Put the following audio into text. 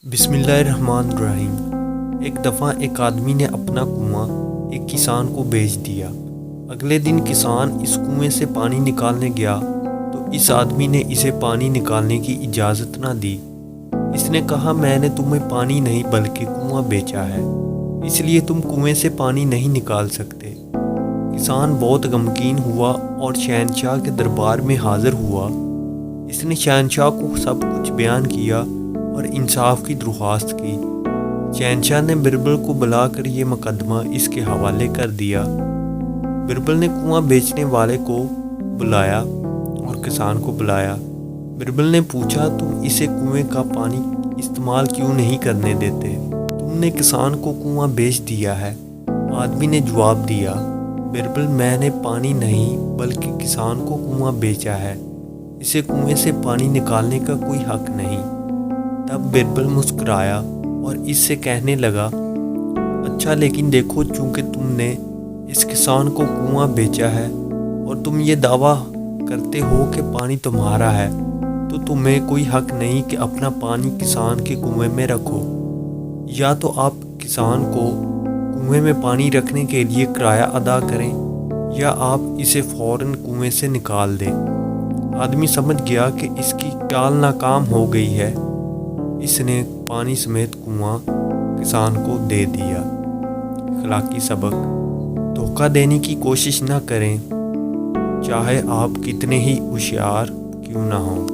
بسم اللہ الرحمن الرحیم۔ ایک دفعہ ایک آدمی نے اپنا کنواں ایک کسان کو بیچ دیا۔ اگلے دن کسان اس کنویں سے پانی نکالنے گیا تو اس آدمی نے اسے پانی نکالنے کی اجازت نہ دی۔ اس نے کہا، میں نے تمہیں پانی نہیں بلکہ کنواں بیچا ہے، اس لیے تم کنویں سے پانی نہیں نکال سکتے۔ کسان بہت غمگین ہوا اور شہنشاہ کے دربار میں حاضر ہوا۔ اس نے شہنشاہ کو سب کچھ بیان کیا اور انصاف کی درخواست کی۔ شہنشاہ نے بربل کو بلا کر یہ مقدمہ اس کے حوالے کر دیا۔ بربل نے کنواں بیچنے والے کو بلایا اور کسان کو بلایا۔ بربل نے پوچھا، تم اسے کنویں کا پانی استعمال کیوں نہیں کرنے دیتے؟ تم نے کسان کو کنواں بیچ دیا ہے۔ آدمی نے جواب دیا، بربل، میں نے پانی نہیں بلکہ کسان کو کنواں بیچا ہے، اسے کنویں سے پانی نکالنے کا کوئی حق نہیں۔ تب بربل مسکرایا اور اس سے کہنے لگا، اچھا، لیکن دیکھو، چونکہ تم نے اس کسان کو کنواں بیچا ہے اور تم یہ دعویٰ کرتے ہو کہ پانی تمہارا ہے، تو تمہیں کوئی حق نہیں کہ اپنا پانی کسان کے کنویں میں رکھو۔ یا تو آپ کسان کو کنویں میں پانی رکھنے کے لیے کرایہ ادا کریں یا آپ اسے فوراً کنویں سے نکال دیں۔ آدمی سمجھ گیا کہ اس کی چال ناکام ہو گئی ہے۔ اس نے پانی سمیت کنواں کسان کو دے دیا۔ اخلاقی سبق: دھوکہ دینے کی کوشش نہ کریں، چاہے آپ کتنے ہی ہوشیار کیوں نہ ہوں۔